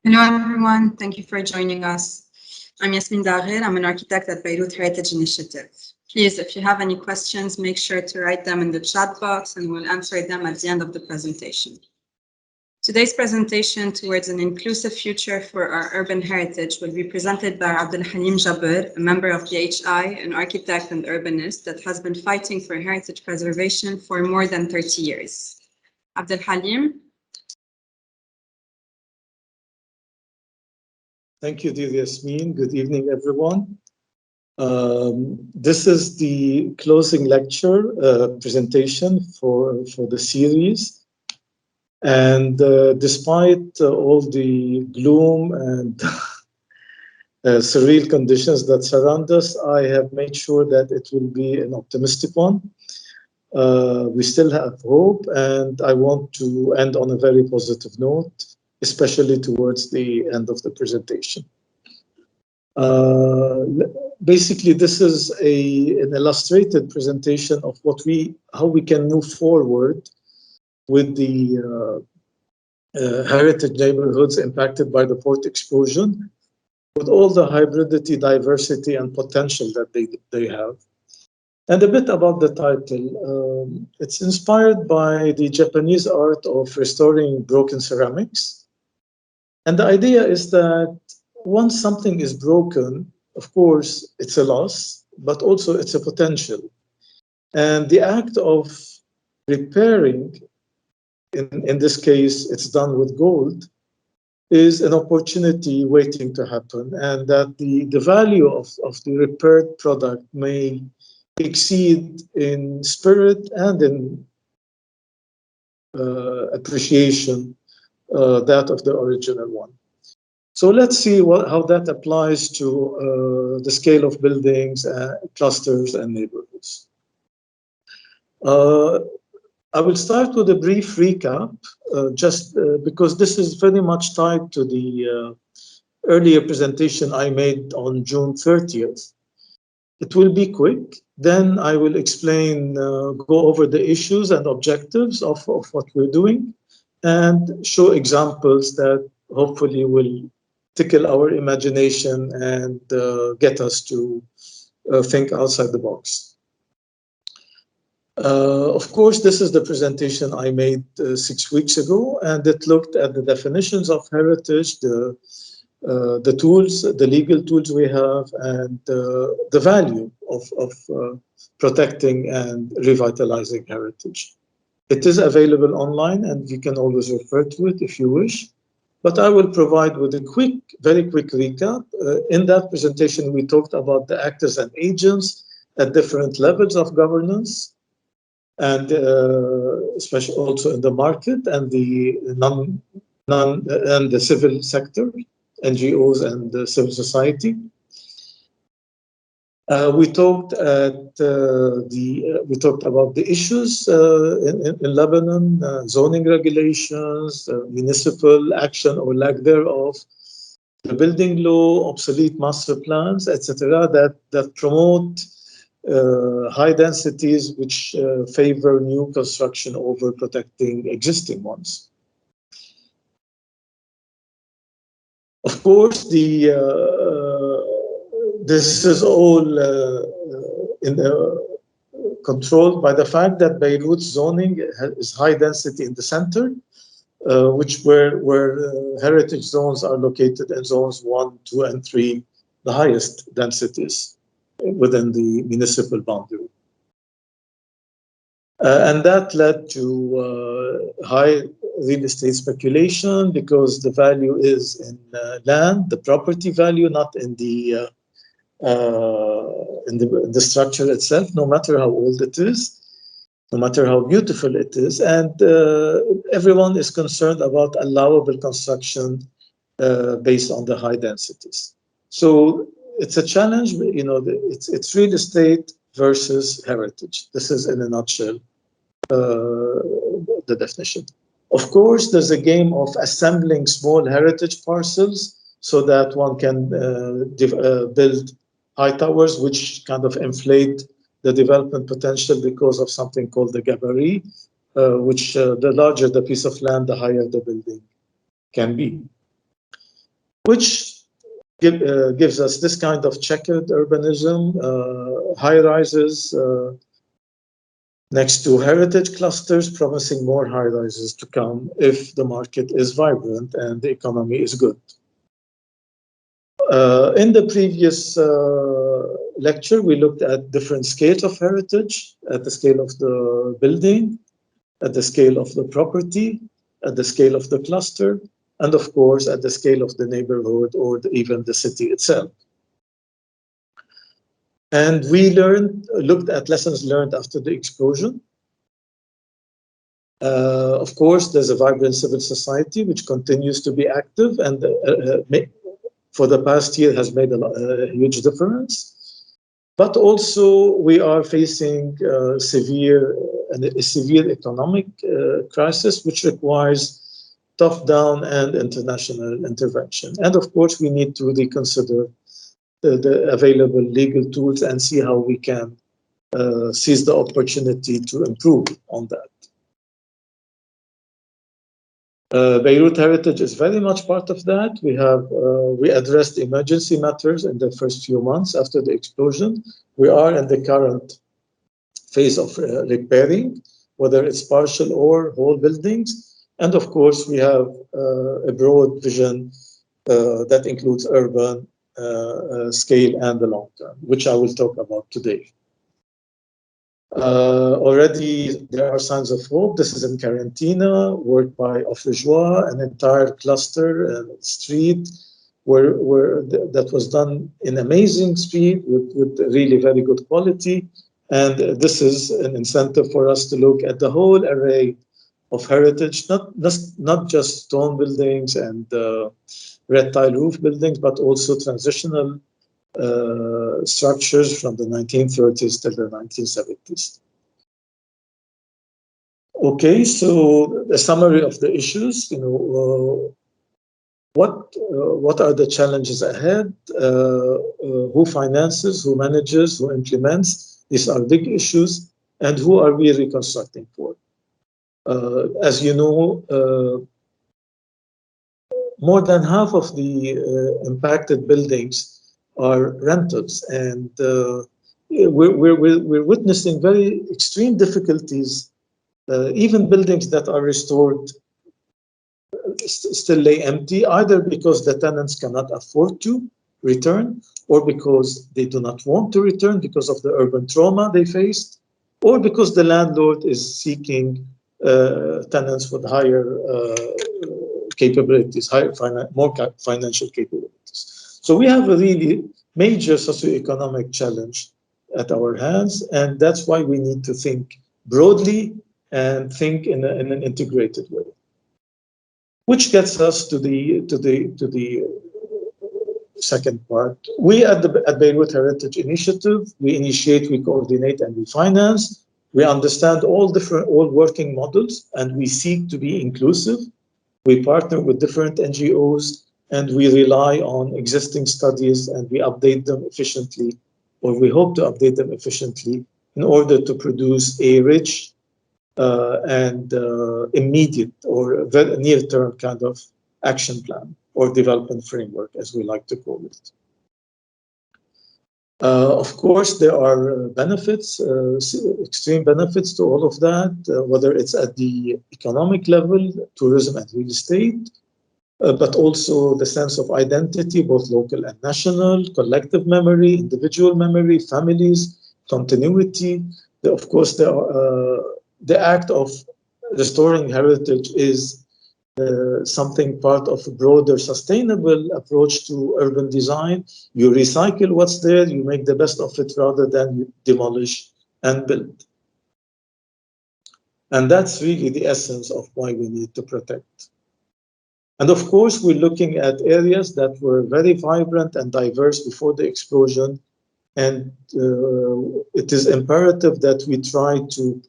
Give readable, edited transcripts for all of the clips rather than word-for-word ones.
Hello, everyone. Thank you for joining us. I'm Yasmin Daghir. I'm an architect at Beirut Heritage Initiative. Please, if you have any questions, make sure to write them in the chat box and we'll answer them at the end of the presentation. Today's presentation towards an inclusive future for our urban heritage will be presented by Abdul-Halim Jabr, a member of PHI, an architect and urbanist that has been fighting for heritage preservation for more than 30 years. Abdul-Halim. Thank you, dear Yasmin. Good evening, everyone. This is the closing lecture presentation for the series. And despite all the gloom and surreal conditions that surround us, I have made sure that it will be an optimistic one. We still have hope, and I want to end on a very positive note, especially towards the end of the presentation. Basically, this is an illustrated presentation of how we can move forward with the heritage neighborhoods impacted by the port explosion, with all the hybridity, diversity, and potential that they have. And a bit about the title. It's inspired by the Japanese art of restoring broken ceramics. And the idea is that once something is broken, of course, it's a loss, but also it's a potential. And the act of repairing, in this case, it's done with gold, is an opportunity waiting to happen, and that the value of the repaired product may exceed in spirit and in appreciation that of the original one. So let's see how that applies to the scale of buildings, clusters, and neighborhoods. I will start with a brief recap, just because this is very much tied to the earlier presentation I made on June 30th. It will be quick. Then I will explain, go over the issues and objectives of what we're doing, and show examples that hopefully will tickle our imagination and get us to think outside the box. Of course, this is the presentation I made 6 weeks ago, and it looked at the definitions of heritage, the tools, the legal tools we have, and the value of protecting and revitalizing heritage. It is available online, and you can always refer to it if you wish. But I will provide with a very quick recap. In that presentation, we talked about the actors and agents at different levels of governance, and especially also in the market and the and the civil sector, NGOs and the civil society. We talked about the issues in Lebanon, zoning regulations, municipal action or lack thereof, the building law, obsolete master plans, etc., that promote high densities which favor new construction over protecting existing ones. Of course, this is all controlled by the fact that Beirut's zoning is high density in the center, where heritage zones are located in zones 1, 2, and 3, the highest densities within the municipal boundary. And that led to high real estate speculation because the value is in land, the property value, not in the structure itself, no matter how old it is, no matter how beautiful it is. And everyone is concerned about allowable construction based on the high densities. So it's a challenge, it's real estate versus heritage. This is in a nutshell the definition. Of course, there's a game of assembling small heritage parcels so that one can build high towers, which kind of inflate the development potential because of something called the gabarit, which the larger the piece of land, the higher the building can be. which gives us this kind of checkered urbanism, high rises next to heritage clusters, promising more high rises to come if the market is vibrant and the economy is good. In the previous lecture, we looked at different scales of heritage, at the scale of the building, at the scale of the property, at the scale of the cluster, and of course, at the scale of the neighborhood or even the city itself. And we looked at lessons learned after the explosion. Of course, there's a vibrant civil society which continues to be active and for the past year has made a huge difference. But also we are facing a severe economic crisis, which requires top-down and international intervention. And of course, we need to reconsider the available legal tools and see how we can seize the opportunity to improve on that. Beirut Heritage is very much part of that. We addressed emergency matters in the first few months after the explosion. We are in the current phase of repairing, whether it's partial or whole buildings. And of course, we have a broad vision that includes urban scale and the long term, which I will talk about today. Already there are signs of hope. This is in Quarantina, work by Offre-Joie, an entire cluster street that was done in amazing speed with really very good quality. And this is an incentive for us to look at the whole array of heritage, not just stone buildings and red tile roof buildings, but also transitional structures from the 1930s to the 1970s. Okay, so a summary of the issues. What are the challenges ahead? Who finances? Who manages? Who implements? These are big issues, and who are we reconstructing for? As you know, more than half of the impacted buildings are rentals, and we're witnessing very extreme difficulties. Even buildings that are restored still lay empty, either because the tenants cannot afford to return, or because they do not want to return because of the urban trauma they faced, or because the landlord is seeking tenants with higher capabilities, more financial capabilities. So we have a really major socioeconomic challenge at our hands, and that's why we need to think broadly and think in an integrated way. Which gets us to the second part. We at Beirut Heritage Initiative, we initiate, we coordinate, and we finance. We understand all working models, and we seek to be inclusive. We partner with different NGOs, and we rely on existing studies, and we update them efficiently, or we hope to update them efficiently in order to produce a rich and immediate or very near-term kind of action plan or development framework, as we like to call it. Of course, there are benefits, extreme benefits to all of that, whether it's at the economic level, tourism and real estate, but also the sense of identity, both local and national, collective memory, individual memory, families, continuity. Of course, the act of restoring heritage is something part of a broader sustainable approach to urban design. You recycle what's there, you make the best of it rather than you demolish and build. And that's really the essence of why we need to protect. And of course, we're looking at areas that were very vibrant and diverse before the explosion. And it is imperative that we try to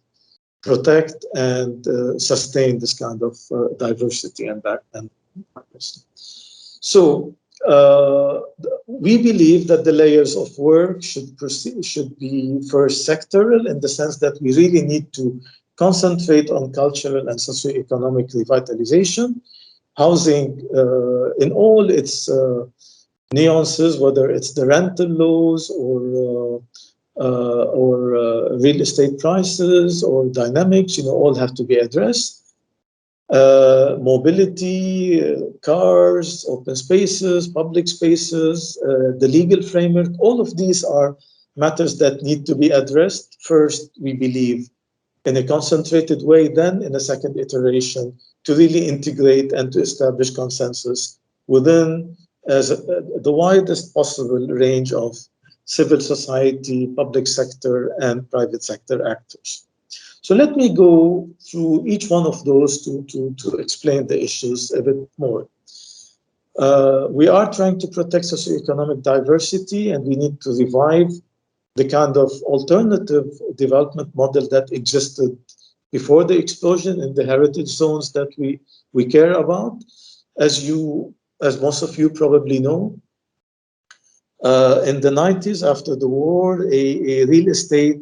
protect and sustain this kind of diversity and practice. So we believe that the layers of work should be first sectoral, in the sense that we really need to concentrate on cultural and socioeconomic revitalization. housing in all its nuances, whether it's the rental laws or real estate prices or dynamics, all have to be addressed. Mobility, cars, open spaces, public spaces, the legal framework, all of these are matters that need to be addressed. First, we believe, in a concentrated way, then in a second iteration, to really integrate and to establish consensus within the widest possible range of civil society, public sector, and private sector actors. So let me go through each one of those to explain the issues a bit more. We are trying to protect socioeconomic diversity, and we need to revive the kind of alternative development model that existed before the explosion in the heritage zones that we care about. As most of you probably know, in the 90s, after the war, a real estate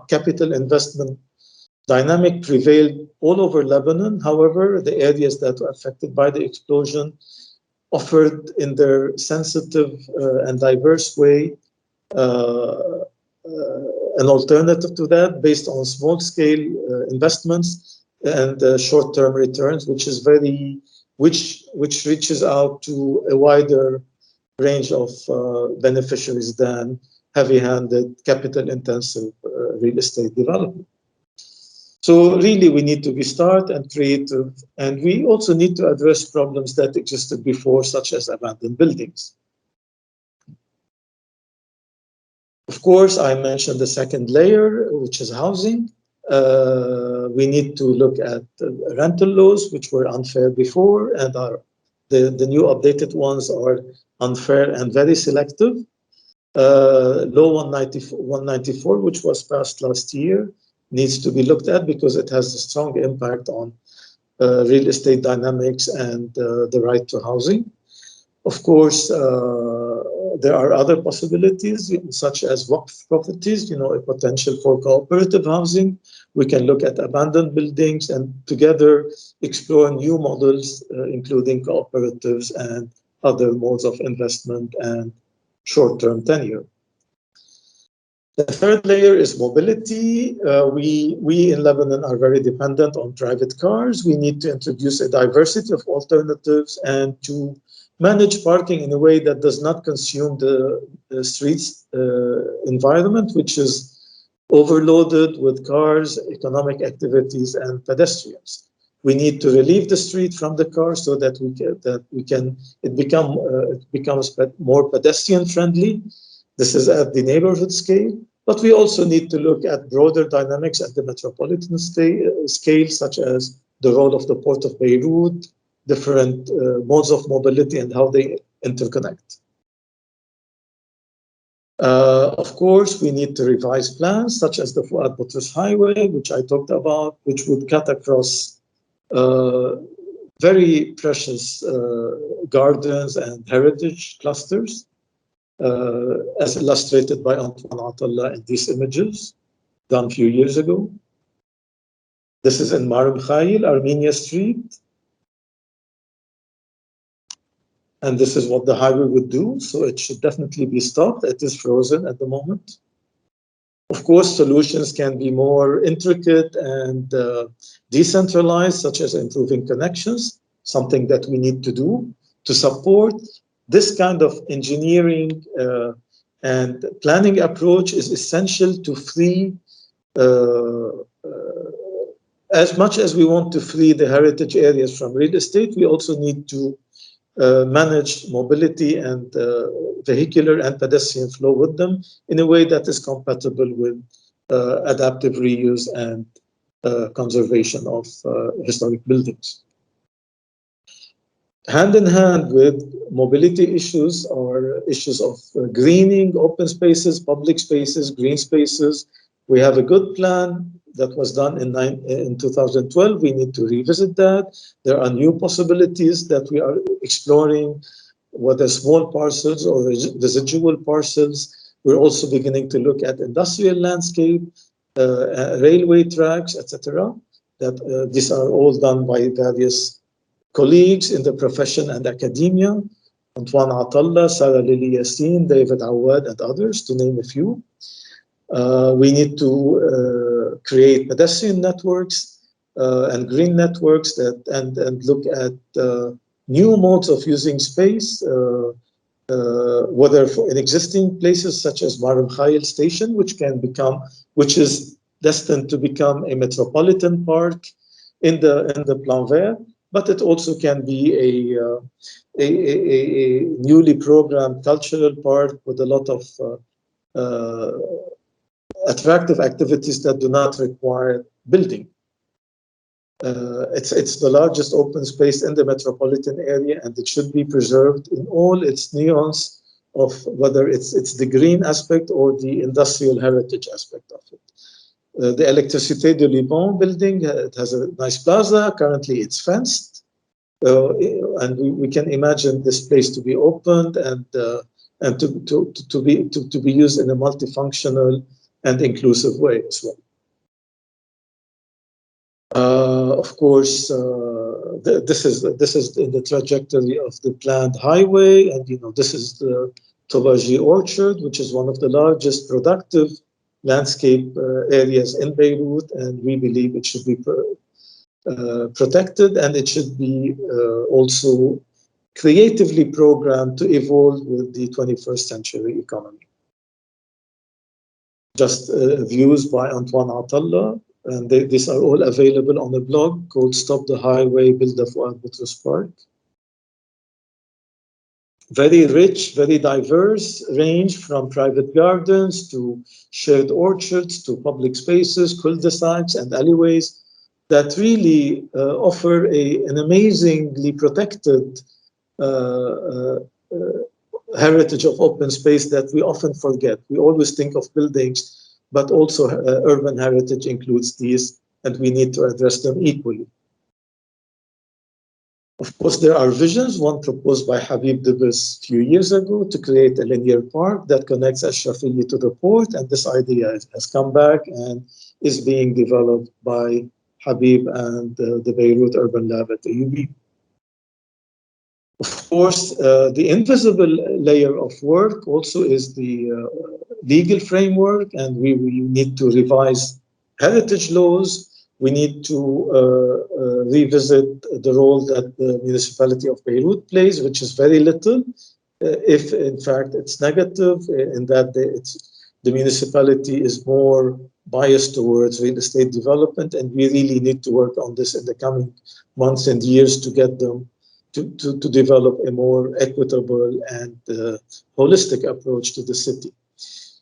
capital investment dynamic prevailed all over Lebanon. However, the areas that were affected by the explosion offered in their sensitive and diverse way an alternative to that based on small-scale investments and short-term returns, which reaches out to a wider range of beneficiaries than heavy-handed, capital-intensive real estate development. So really, we need to be smart and creative, and we also need to address problems that existed before, such as abandoned buildings. Of course, I mentioned the second layer, which is housing. We need to look at rental laws, which were unfair before, and the new updated ones are unfair and very selective. Law 194, which was passed last year, needs to be looked at because it has a strong impact on real estate dynamics and the right to housing. Of course, there are other possibilities, such as Waqf properties, a potential for cooperative housing. We can look at abandoned buildings and together explore new models, including cooperatives and other modes of investment and short-term tenure. The third layer is mobility. We in Lebanon are very dependent on private cars. We need to introduce a diversity of alternatives and to manage parking in a way that does not consume the streets environment, which is overloaded with cars, economic activities, and pedestrians. We need to relieve the street from the cars so that it becomes more pedestrian friendly. This is at the neighborhood scale, but we also need to look at broader dynamics at the metropolitan scale, such as the role of the Port of Beirut, different modes of mobility and how they interconnect. Of course, we need to revise plans such as the Fuad Butros Highway, which I talked about, which would cut across very precious gardens and heritage clusters, as illustrated by Antoine Atallah in these images done a few years ago. This is in Mar Mikhail, Armenia Street. And this is what the highway would do, so it should definitely be stopped. It is frozen at the moment. Of course, solutions can be more intricate and decentralized, such as improving connections, something that we need to do to support this kind of engineering and planning approach is essential to free, as much as we want to free the heritage areas from real estate, we also need to manage mobility and vehicular and pedestrian flow with them in a way that is compatible with adaptive reuse and conservation of historic buildings. Hand in hand with mobility issues are issues of greening, open spaces, public spaces, green spaces. We have a good plan that was done in 2012. We need to revisit that. There are new possibilities that we are exploring, whether small parcels or residual parcels. We're also beginning to look at industrial landscape, railway tracks, etc. These are all done by various colleagues in the profession and academia, Antoine Atalla, Sarah Lily Yassin, David Awad, and others, to name a few. We need to create pedestrian networks and green networks and look at new modes of using space, whether in existing places such as Mar Khail station, which is destined to become a metropolitan park in the Plan Vert, but it also can be a newly programmed cultural park with a lot of attractive activities that do not require building. It's the largest open space in the metropolitan area, and it should be preserved in all its nuance of whether it's the green aspect or the industrial heritage aspect of it. The Électricité de Liban building, it has a nice plaza. Currently, it's fenced, and we can imagine this place to be opened and to be used in a multifunctional and inclusive way as well. Of course, this is in the trajectory of the planned highway, and this is the Tobaji Orchard, which is one of the largest productive landscape areas in Beirut, and we believe it should be protected, and it should be also creatively programmed to evolve with the 21st century economy. Just views by Antoine Atalla, and these are all available on a blog called Stop the Highway, Build a Fuad Boutros Park. Very rich, very diverse range from private gardens to shared orchards to public spaces, cul-de-sacs and alleyways that really offer an amazingly protected heritage of open space that we often forget. We always think of buildings, but also urban heritage includes these, and we need to address them equally. Of course, there are visions, one proposed by Habib Dibis a few years ago to create a linear park that connects Ashrafiyya to the port, and this idea has come back and is being developed by Habib and the Beirut Urban Lab at the UB. Of course, the invisible layer of work also is the legal framework, and we need to revise heritage laws. We need to revisit the role that the municipality of Beirut plays, which is very little, if in fact it's negative, in that the municipality is more biased towards real estate development, and we really need to work on this in the coming months and years to get them to develop a more equitable and holistic approach to the city.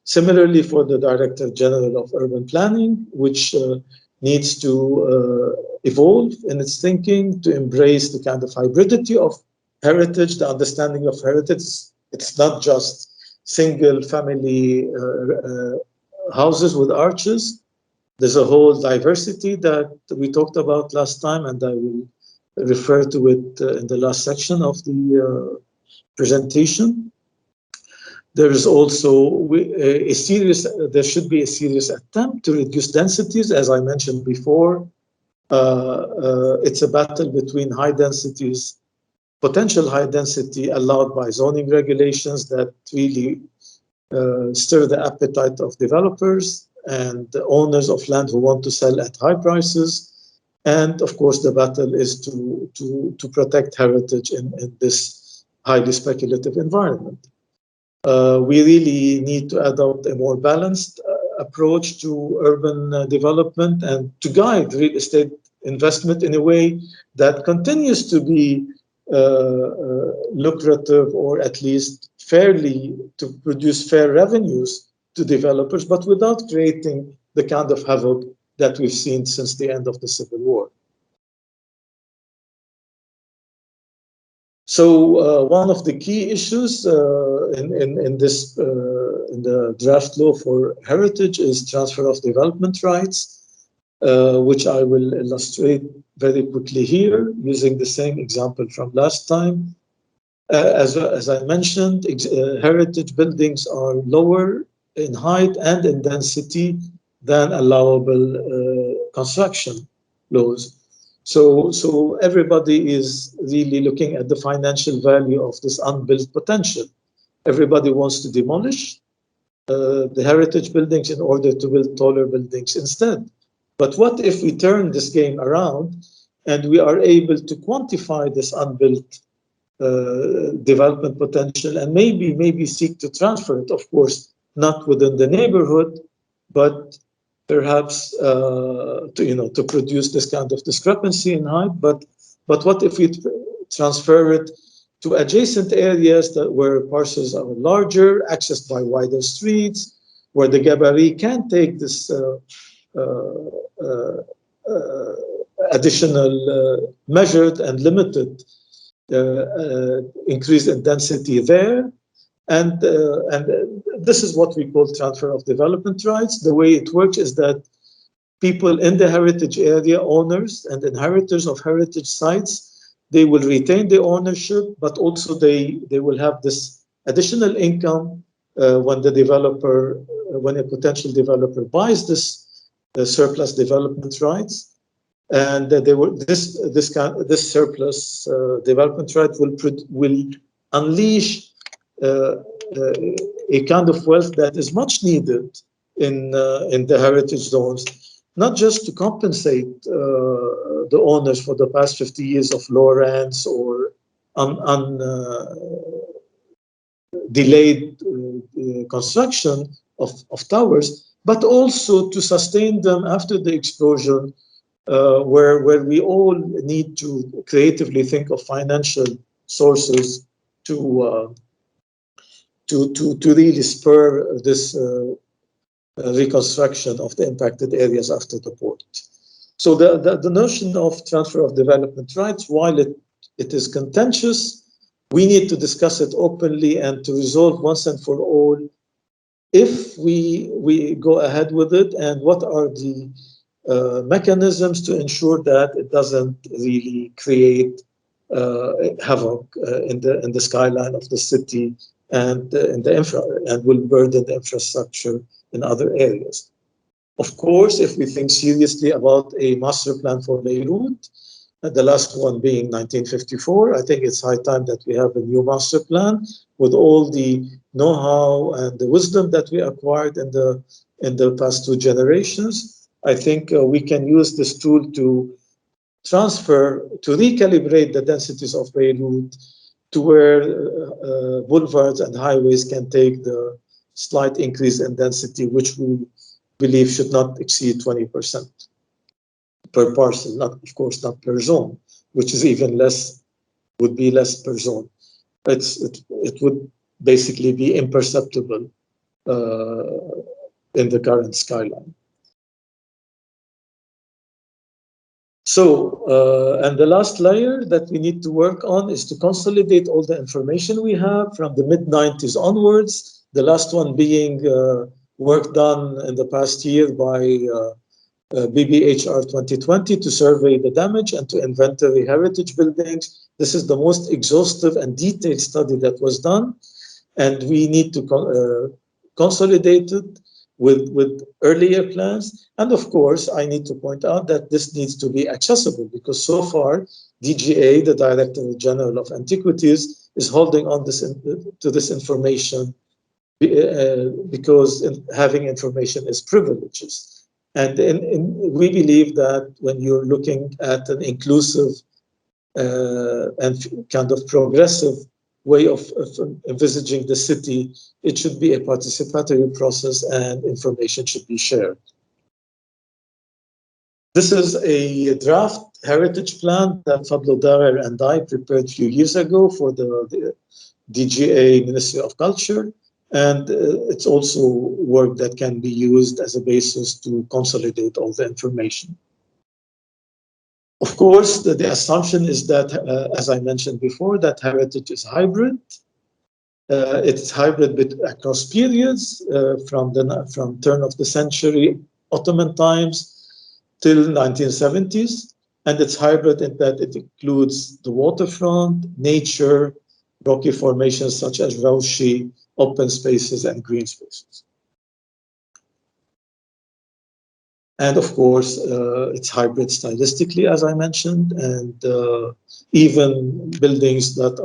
Similarly, for the Director General of Urban Planning, which needs to evolve in its thinking to embrace the kind of hybridity of heritage, the understanding of heritage. It's not just single family houses with arches. There's a whole diversity that we talked about last time, and I will refer to it in the last section of the presentation. There is also there should be a serious attempt to reduce densities. As I mentioned before, it's a battle between high densities, potential high density allowed by zoning regulations that really stir the appetite of developers and the owners of land who want to sell at high prices. And of course, the battle is to protect heritage in this highly speculative environment. We really need to adopt a more balanced approach to urban development and to guide real estate investment in a way that continues to be lucrative, or at least fairly to produce fair revenues to developers, but without creating the kind of havoc that we've seen since the end of the Civil War. So one of the key issues in the draft law for heritage is transfer of development rights, which I will illustrate very quickly here using the same example from last time. As I mentioned, heritage buildings are lower in height and in density than allowable construction laws. So everybody is really looking at the financial value of this unbuilt potential. Everybody wants to demolish the heritage buildings in order to build taller buildings instead. But what if we turn this game around and we are able to quantify this unbuilt development potential and maybe seek to transfer it, of course, not within the neighborhood, but perhaps to produce this kind of discrepancy in height. But what if we transfer it to adjacent areas where parcels are larger, accessed by wider streets, where the gabarit can take this additional measured and limited increase in density there. And this is what we call transfer of development rights. The way it works is that people in the heritage area, owners and inheritors of heritage sites, they will retain the ownership, but also they will have this additional income when a potential developer buys this surplus development rights, and this surplus development right will unleash a kind of wealth that is much needed in the heritage zones, not just to compensate the owners for the past 50 years of low rents or delayed construction of towers, but also to sustain them after the explosion, where we all need to creatively think of financial sources to really spur this reconstruction of the impacted areas after the port. So the notion of transfer of development rights, while it is contentious, we need to discuss it openly and to resolve once and for all if we go ahead with it, and what are the mechanisms to ensure that it doesn't really create havoc in the skyline of the city and and will burden the infrastructure in other areas. Of course, if we think seriously about a master plan for Beirut, the last one being 1954, I think it's high time that we have a new master plan with all the know-how and the wisdom that we acquired in the past two generations. I think we can use this tool to recalibrate the densities of Beirut to where boulevards and highways can take the slight increase in density, which we believe should not exceed 20% per parcel, of course not per zone, which is even less, would be less per zone. It would basically be imperceptible in the current skyline. So, and the last layer that we need to work on is to consolidate all the information we have from the mid-90s onwards, the last one being work done in the past year by BBHR 2020 to survey the damage and to inventory heritage buildings. This is the most exhaustive and detailed study that was done, and we need to consolidate it with earlier plans. And of course, I need to point out that this needs to be accessible, because so far, DGA, the Director General of Antiquities, is holding on to this information because having information is privileges. And we believe that when you're looking at an inclusive and kind of progressive way of envisaging the city, it should be a participatory process and information should be shared. This is a draft heritage plan that Fadlo Daher and I prepared a few years ago for the DGA Ministry of Culture. And it's also work that can be used as a basis to consolidate all the information. Of course, the assumption is that, as I mentioned before, that heritage is hybrid. It's hybrid across periods from turn of the century, Ottoman times, till 1970s. And it's hybrid in that it includes the waterfront, nature, rocky formations such as Raushi, open spaces and green spaces. And of course, it's hybrid stylistically, as I mentioned, and even buildings that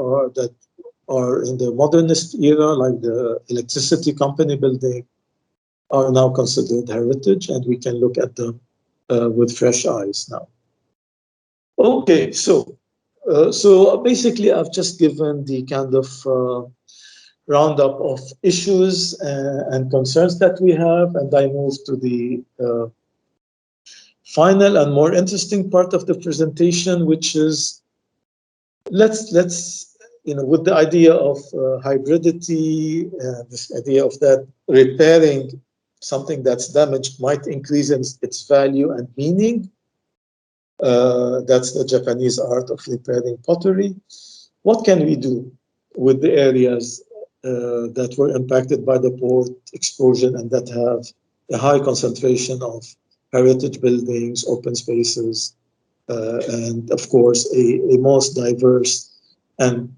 are in the modernist era, like the electricity company building, are now considered heritage, and we can look at them with fresh eyes now. Okay, so basically, I've just given the kind of roundup of issues and concerns that we have, and I move to the final and more interesting part of the presentation, which is let's with the idea of hybridity, this idea of that repairing something that's damaged might increase in its value and meaning. That's the Japanese art of repairing pottery. What can we do with the areas that were impacted by the port explosion and that have a high concentration of heritage buildings, open spaces, and of course a most diverse and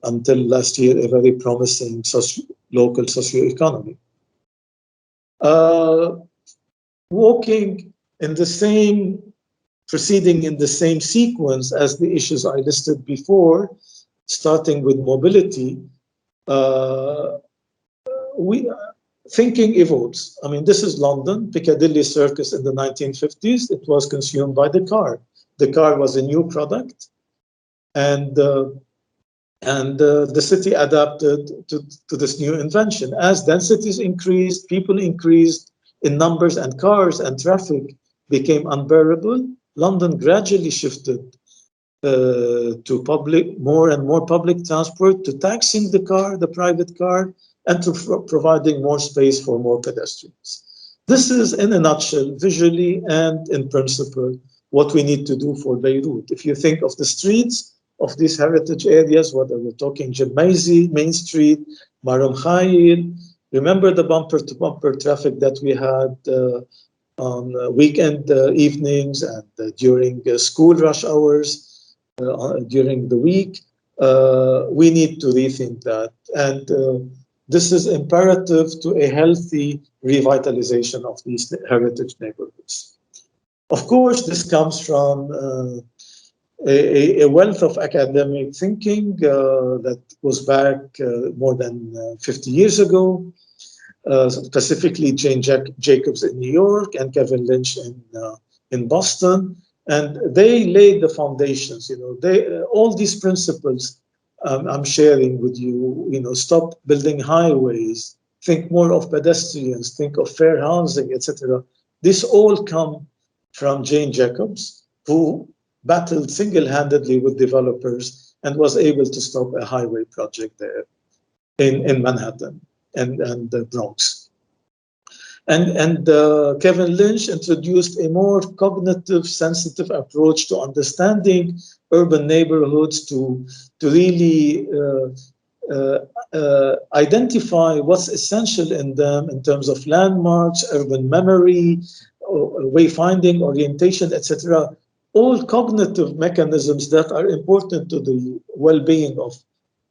until last year a very promising local socioeconomy. Walking in the same, proceeding in the same sequence as the issues I listed before, starting with mobility, thinking evolves. I mean, this is London, Piccadilly Circus in the 1950s. It was consumed by the car. The car was a new product, and the city adapted to this new invention. As densities increased, people increased in numbers, and cars and traffic became unbearable. London gradually shifted to more and more public transport, to taxing the car, the private car, and to providing more space for more pedestrians. This is, in a nutshell, visually and in principle, what we need to do for Beirut. If you think of the streets of these heritage areas, whether we're talking Jemmaisi, Main Street, Maram Khail, remember the bumper-to-bumper traffic that we had on weekend evenings and during school rush hours, during the week. We need to rethink that. And this is imperative to a healthy revitalization of these heritage neighborhoods. Of course, this comes from a wealth of academic thinking that goes back more than 50 years ago, specifically Jane Jacobs in New York and Kevin Lynch in Boston. And they laid the foundations, all these principles I'm sharing with you, stop building highways, think more of pedestrians, think of fair housing, etc. This all come from Jane Jacobs, who battled single-handedly with developers and was able to stop a highway project there in Manhattan and the Bronx. And Kevin Lynch introduced a more cognitive, sensitive approach to understanding urban neighborhoods to really identify what's essential in them in terms of landmarks, urban memory, wayfinding, orientation, etc. All cognitive mechanisms that are important to the well-being of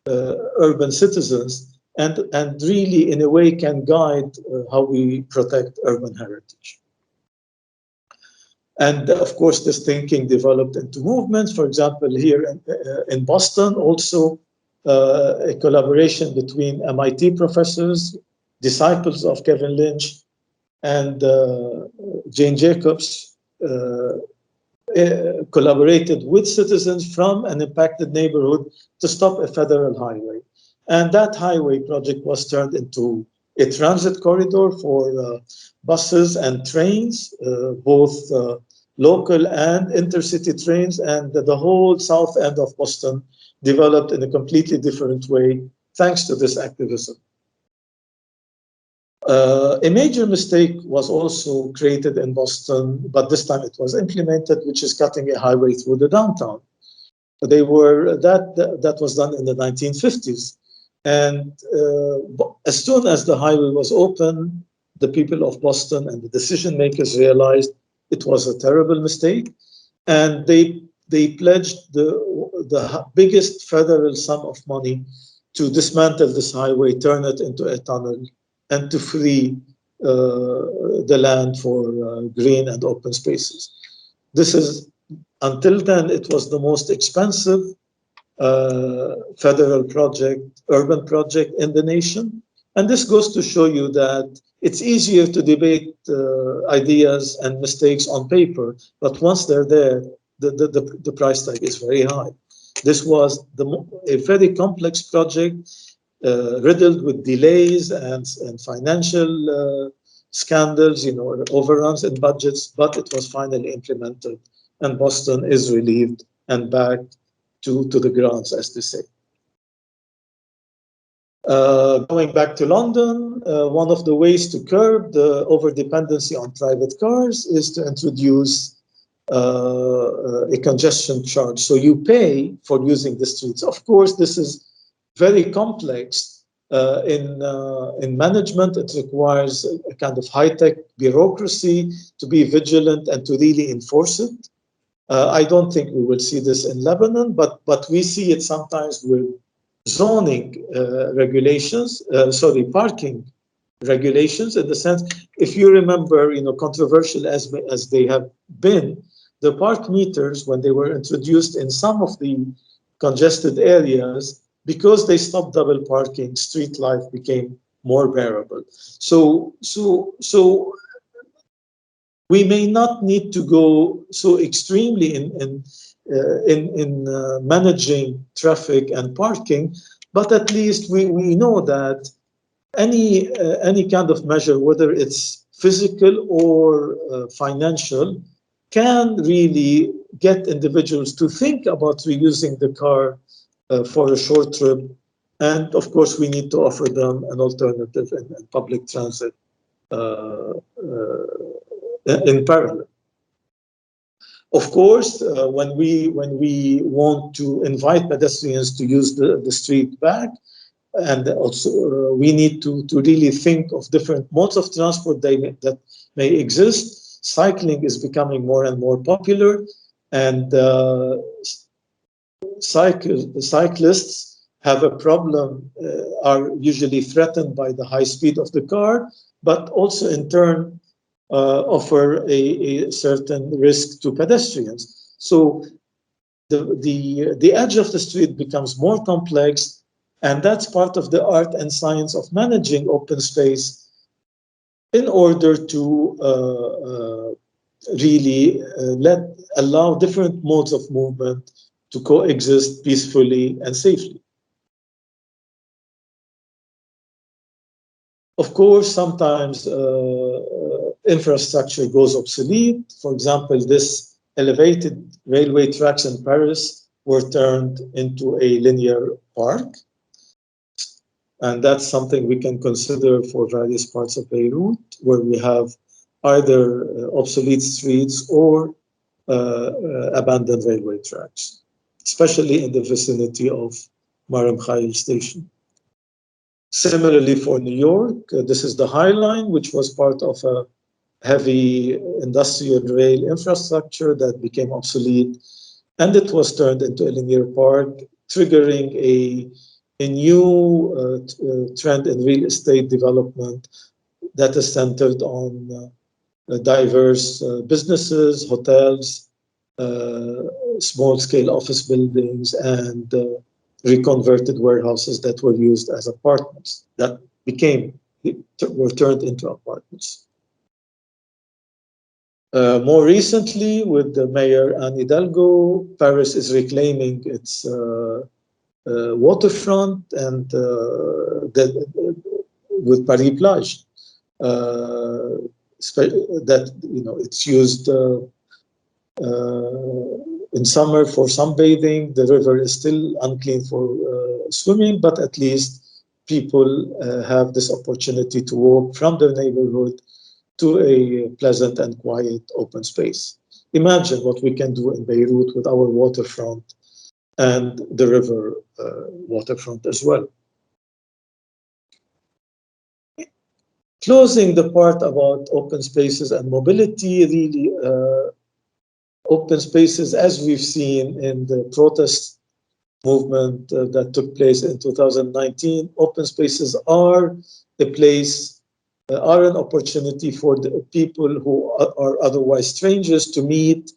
urban citizens. And really, in a way, can guide how we protect urban heritage. And of course, this thinking developed into movements. For example, here in Boston, also a collaboration between MIT professors, disciples of Kevin Lynch, and Jane Jacobs collaborated with citizens from an impacted neighborhood to stop a federal highway. And that highway project was turned into a transit corridor for buses and trains, both local and intercity trains, and the whole south end of Boston developed in a completely different way thanks to this activism. A major mistake was also created in Boston, but this time it was implemented, which is cutting a highway through the downtown. That was done in the 1950s. And as soon as the highway was open, the people of Boston and the decision makers realized it was a terrible mistake, and they pledged the biggest federal sum of money to dismantle this highway, turn it into a tunnel, and to free the land for green and open spaces. This is, until then, it was the most expensive federal project, urban project in the nation. And this goes to show you that it's easier to debate ideas and mistakes on paper, but once they're there, the price tag is very high. This was a very complex project, riddled with delays and financial scandals, overruns in budgets, but it was finally implemented, and Boston is relieved and back to the grounds, as they say. Going back to London, one of the ways to curb the overdependency on private cars is to introduce a congestion charge. So you pay for using the streets. Of course, this is very complex. In management, it requires a kind of high-tech bureaucracy to be vigilant and to really enforce it. I don't think we will see this in Lebanon, but we see it sometimes with zoning regulations, parking regulations, in the sense, if you remember, controversial as they have been, the park meters, when they were introduced in some of the congested areas, because they stopped double parking, street life became more bearable. So we may not need to go so extremely in managing traffic and parking, but at least we know that any kind of measure, whether it's physical or financial, can really get individuals to think about reusing the car for a short trip. And of course, we need to offer them an alternative in public transit in parallel. Of course, when we want to invite pedestrians to use the street back, and also we need to really think of different modes of transport that may exist. Cycling is becoming more and more popular, and cyclists have a problem, are usually threatened by the high speed of the car, but also in turn offer a certain risk to pedestrians. So the edge of the street becomes more complex, and that's part of the art and science of managing open space in order to really allow different modes of movement to coexist peacefully and safely. Of course, sometimes infrastructure goes obsolete. For example, this elevated railway tracks in Paris were turned into a linear park. And that's something we can consider for various parts of Beirut, where we have either obsolete streets or abandoned railway tracks, especially in the vicinity of Maram Khail station. Similarly, for New York, this is the High Line, which was part of a heavy industrial rail infrastructure that became obsolete, and it was turned into a linear park, triggering a new trend in real estate development that is centered on diverse businesses, hotels, small-scale office buildings, and reconverted warehouses that were used as apartments that were turned into apartments. More recently, with the mayor Anne Hidalgo, Paris is reclaiming its waterfront and with Paris Plage, that it's used in summer for sunbathing. The river is still unclean for swimming, but at least people have this opportunity to walk from their neighborhood to a pleasant and quiet open space. Imagine what we can do in Beirut with our waterfront and the river waterfront as well. Closing the part about open spaces and mobility, really open spaces, as we've seen in the protest movement that took place in 2019, open spaces are a place are an opportunity for the people who are otherwise strangers to meet,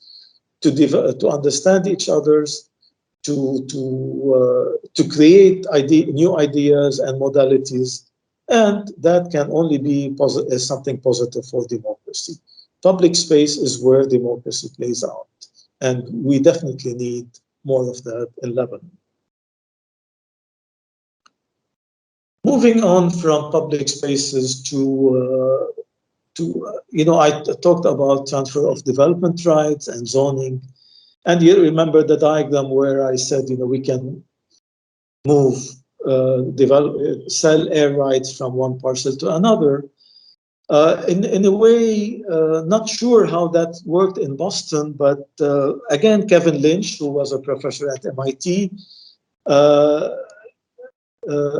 to understand each other's, to create new ideas and modalities, and that can only be something positive for democracy. Public space is where democracy plays out, and we definitely need more of that in Lebanon. Moving on from public spaces to I talked about transfer of development rights and zoning. And you remember the diagram where I said, we can move, sell air rights from one parcel to another. In a way, not sure how that worked in Boston, but again, Kevin Lynch, who was a professor at MIT,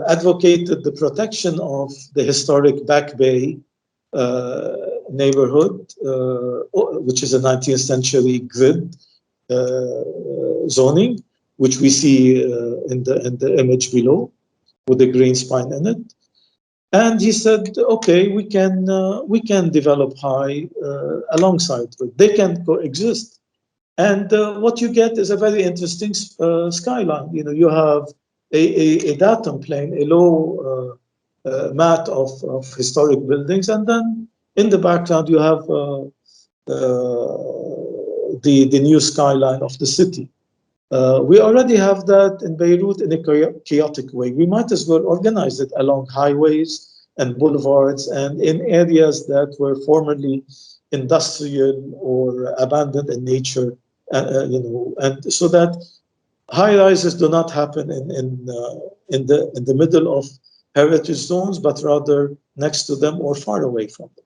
advocated the protection of the historic Back Bay neighborhood, which is a 19th century grid zoning, which we see in the image below with the green spine in it. And he said, okay, we can develop high alongside it. They can coexist. And what you get is a very interesting skyline. You have a datum plane, a low mat of historic buildings, and then in the background you have the new skyline of the city. We already have that in Beirut in a chaotic way. We might as well organize it along highways and boulevards and in areas that were formerly industrial or abandoned in nature, and so that high rises do not happen in the middle of heritage zones, but rather next to them or far away from them.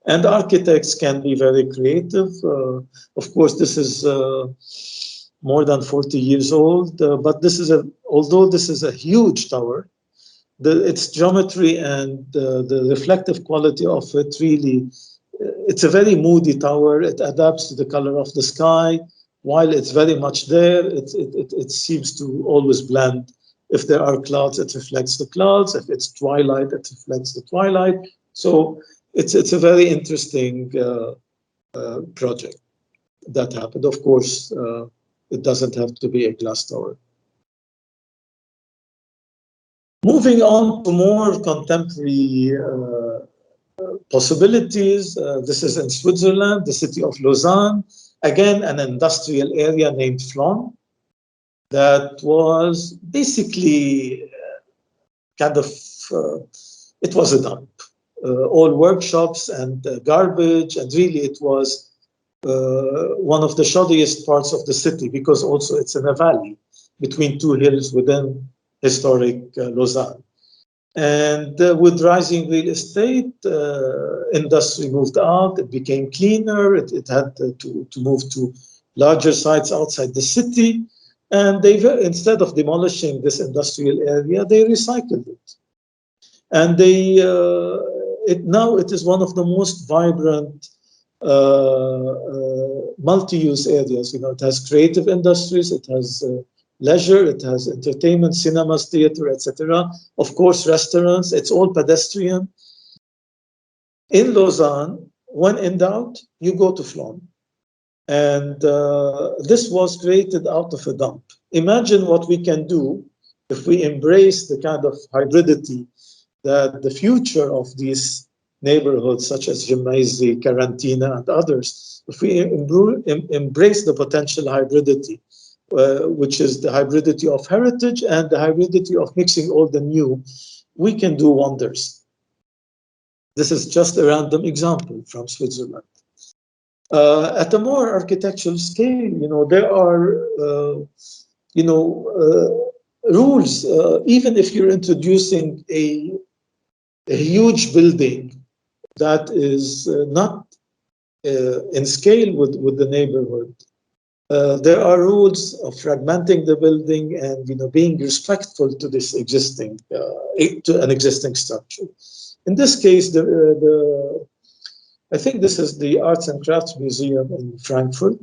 And architects can be very creative. Of course, this is more than 40 years old, but although this is a huge tower, its geometry and the reflective quality of it really, it's a very moody tower. It adapts to the color of the sky. While it's very much there, it seems to always blend. If there are clouds, it reflects the clouds. If it's twilight, it reflects the twilight. So it's a very interesting project that happened. Of course, it doesn't have to be a glass tower. Moving on to more contemporary possibilities. This is in Switzerland, the city of Lausanne. Again, an industrial area named Flon that was basically it was a dump. All workshops and garbage, and really it was one of the shoddiest parts of the city because also it's in a valley between two hills within historic Lausanne. And with rising real estate, industry moved out, it became cleaner, it had to move to larger sites outside the city. And instead of demolishing this industrial area, they recycled it. And now it is one of the most vibrant multi-use areas. It has creative industries, it has leisure, it has entertainment, cinemas, theater, etc. Of course, restaurants, it's all pedestrian. In Lausanne, when in doubt, you go to Flon. And this was created out of a dump. Imagine what we can do if we embrace the kind of hybridity that the future of these neighborhoods, such as Gemaisi, Karantina, and others, if we embrace the potential hybridity, which is the hybridity of heritage and the hybridity of mixing all the new, we can do wonders. This is just a random example from Switzerland. At a more architectural scale, there are, rules. Even if you're introducing a huge building that is not in scale with the neighborhood, there are rules of fragmenting the building and being respectful to this existing to an existing structure. In this case, I think this is the Arts and Crafts Museum in Frankfurt,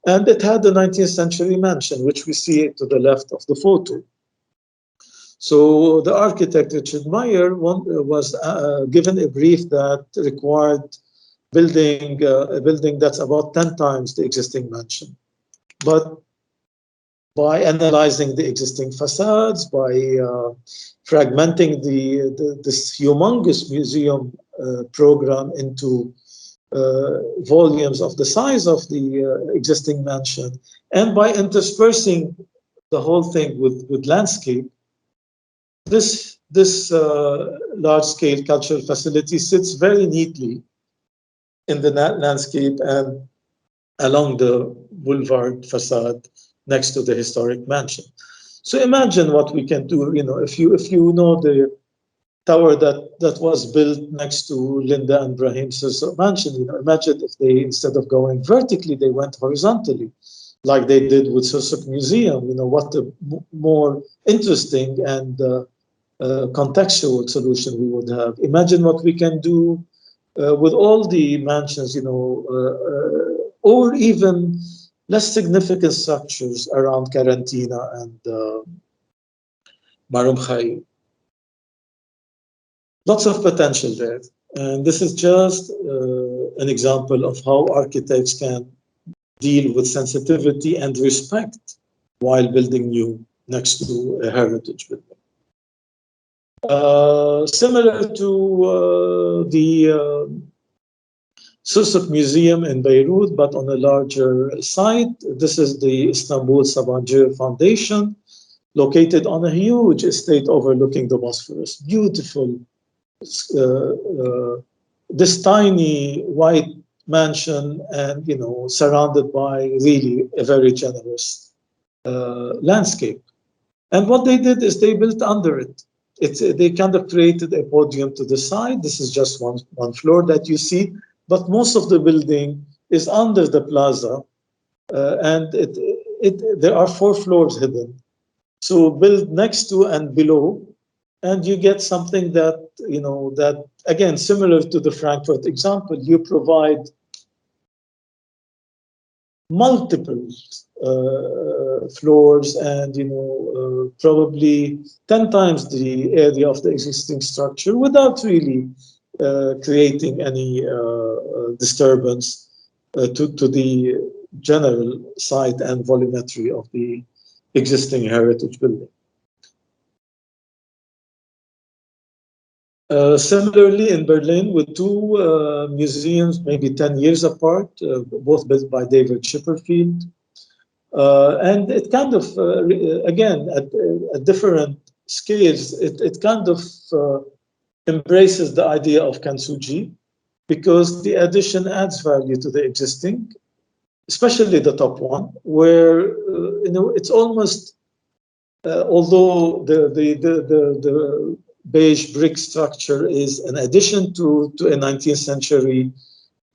and it had the 19th century mansion, which we see to the left of the photo. So the architect, Richard Meyer, was given a brief that required building a building that's about 10 times the existing mansion. But by analyzing the existing facades, by fragmenting this humongous museum program into volumes of the size of the existing mansion, and by interspersing the whole thing with landscape, this large-scale cultural facility sits very neatly in the landscape and along the boulevard facade next to the historic mansion. So imagine what we can do. If you know the tower that was built next to Linda and Brahim's mansion, imagine if they, instead of going vertically, they went horizontally, like they did with Sursuk Museum. What a more interesting and contextual solution we would have. Imagine what we can do with all the mansions, or even less significant structures around Karantina and Marum Khair. Lots of potential there. And this is just an example of how architects can deal with sensitivity and respect while building new next to a heritage building. Similar to the Sursuk Museum in Beirut, but on a larger site. This is the Istanbul Foundation, located on a huge estate overlooking the Bosphorus. Beautiful. This tiny white mansion, and surrounded by really a very generous landscape. And what they did is they built under it. They kind of created a podium to the side. This is just one floor that you see. But most of the building is under the plaza, and there are 4 floors hidden. So build next to and below, and you get something that, that again, similar to the Frankfurt example, you provide multiple floors and, probably 10 times the area of the existing structure without really creating any disturbance to the general site and volumetry of the existing heritage building. Similarly, in Berlin, with 2 museums, maybe 10 years apart, both built by David Chipperfield. And it kind of, again, at different scales, it kind of embraces the idea of Kansuji, because the addition adds value to the existing, especially the top one, where it's almost, although the beige brick structure is an addition to a 19th century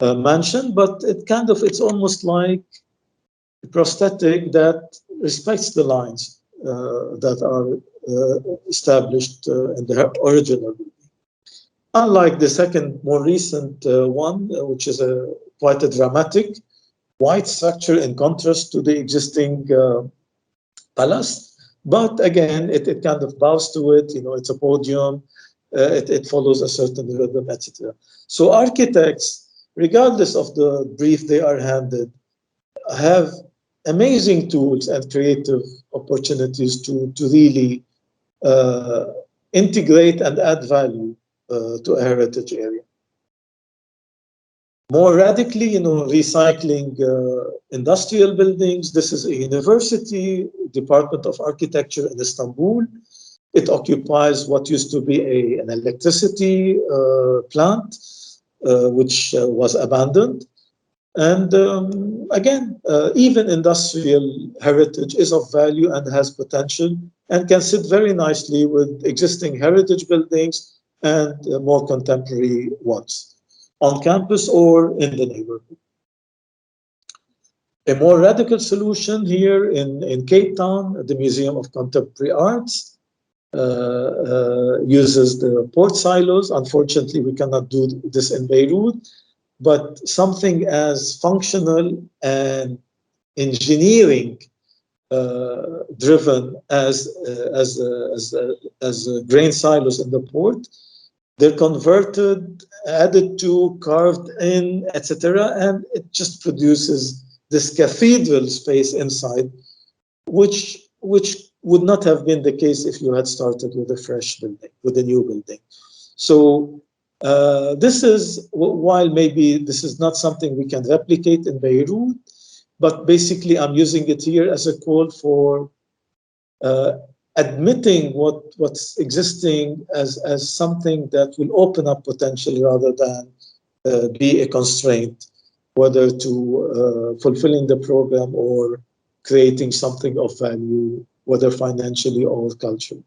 mansion, but it's almost like a prosthetic that respects the lines that are established in the original. Unlike the second, more recent one, which is quite a dramatic white structure in contrast to the existing palace. But again, it kind of bows to it, it's a podium, it follows a certain rhythm, etc. So architects, regardless of the brief they are handed, have amazing tools and creative opportunities to really integrate and add value to a heritage area. More radically, recycling industrial buildings. This is a university, Department of Architecture in Istanbul. It occupies what used to be an electricity plant, which was abandoned. And again, even industrial heritage is of value and has potential and can sit very nicely with existing heritage buildings and more contemporary ones, on campus or in the neighborhood. A more radical solution here in Cape Town, the Museum of Contemporary Arts uses the port silos. Unfortunately, we cannot do this in Beirut, but something as functional and engineering driven as grain silos in the port. They're converted, added to, carved in, etc., and it just produces this cathedral space inside, which would not have been the case if you had started with a fresh building, with a new building. So this is, while maybe this is not something we can replicate in Beirut, but basically I'm using it here as a call for admitting what's existing as something that will open up potential rather than be a constraint, whether to fulfilling the program or creating something of value, whether financially or culturally.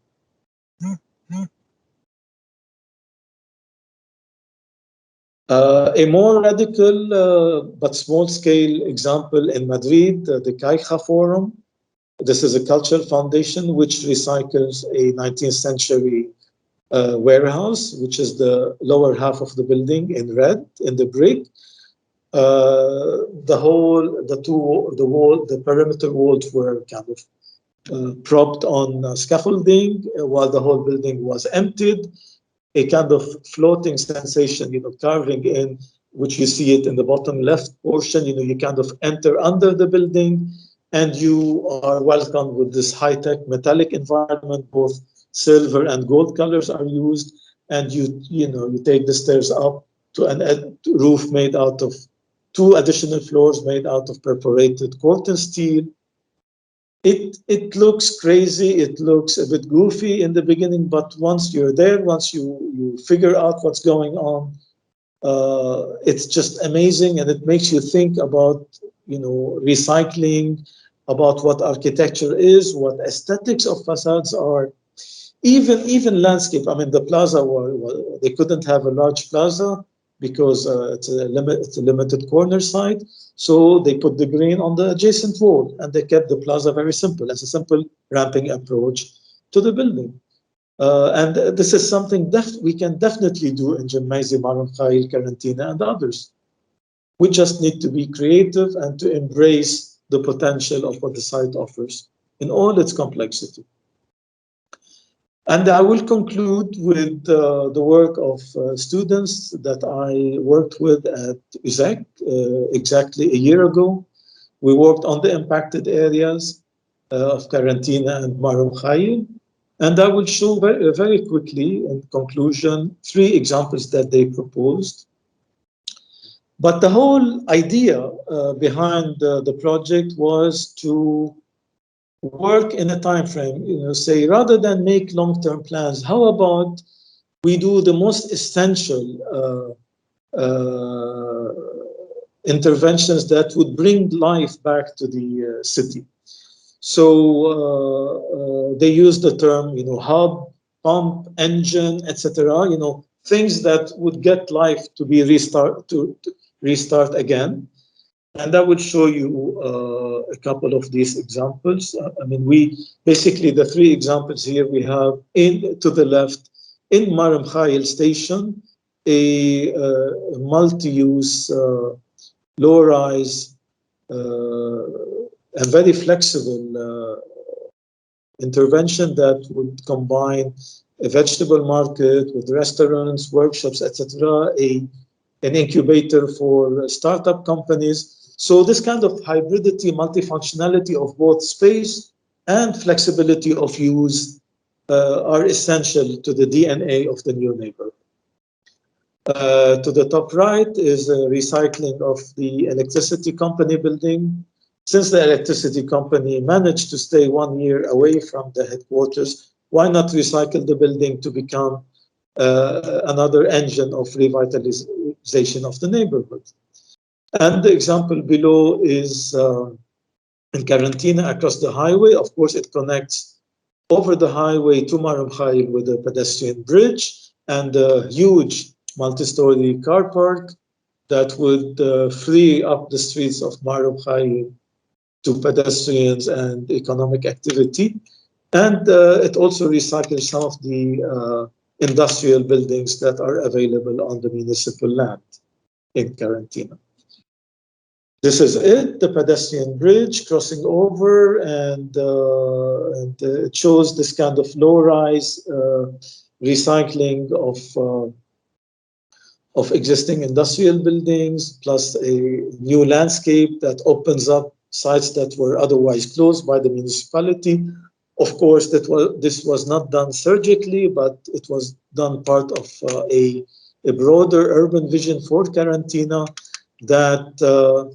A more radical but small-scale example in Madrid, the Caixa Forum. This is a cultural foundation which recycles a 19th century warehouse, which is the lower half of the building in red, in the brick. The perimeter walls were kind of propped on scaffolding while the whole building was emptied. A kind of floating sensation, carving in, which you see it in the bottom left portion, you kind of enter under the building and you are welcomed with this high-tech metallic environment. Both silver and gold colors are used, and you take the stairs up to a roof made out of 2 additional floors made out of perforated cotton steel. It looks crazy, it looks a bit goofy in the beginning, but once you're there, once you figure out what's going on, it's just amazing, and it makes you think about recycling, about what architecture is, what aesthetics of facades are, even landscape. I mean, the plaza they couldn't have a large plaza because it's a limited corner site. So they put the green on the adjacent wall, and they kept the plaza very simple, as a simple ramping approach to the building. And this is something we can definitely do in Gemmayzi, Maram Khail, Karantina, and others. We just need to be creative and to embrace the potential of what the site offers in all its complexity. And I will conclude with the work of students that I worked with at USEC exactly a year ago. We worked on the impacted areas of Karantina and Maram Khail. And I will show very quickly, in conclusion, 3 examples that they proposed. But the whole idea behind the project was to work in a time frame, say, rather than make long-term plans, how about we do the most essential interventions that would bring life back to the city. So they use the term, hub, pump, engine, etc. Things that would get life to be restart again. And I will show you a couple of these examples. I mean, basically the 3 examples here we have to the left in Maram Khail station, a multi-use, low-rise, and very flexible intervention that would combine a vegetable market with restaurants, workshops, etc., an incubator for startup companies. So this kind of hybridity, multifunctionality of both space and flexibility of use are essential to the DNA of the new neighborhood. To the top right is a recycling of the electricity company building. Since the electricity company managed to stay 1 year away from the headquarters, why not recycle the building to become another engine of revitalization of the neighborhood? And the example below is in Karantina across the highway. Of course, it connects over the highway to Maram Khail with a pedestrian bridge and a huge multi-story car park that would free up the streets of Maram Khail to pedestrians and economic activity. And it also recycles some of the industrial buildings that are available on the municipal land in Karantina. This is it, the pedestrian bridge crossing over, and it shows this kind of low-rise recycling of existing industrial buildings, plus a new landscape that opens up sites that were otherwise closed by the municipality. Of course, this was not done surgically, but it was done part of a broader urban vision for Quarantina that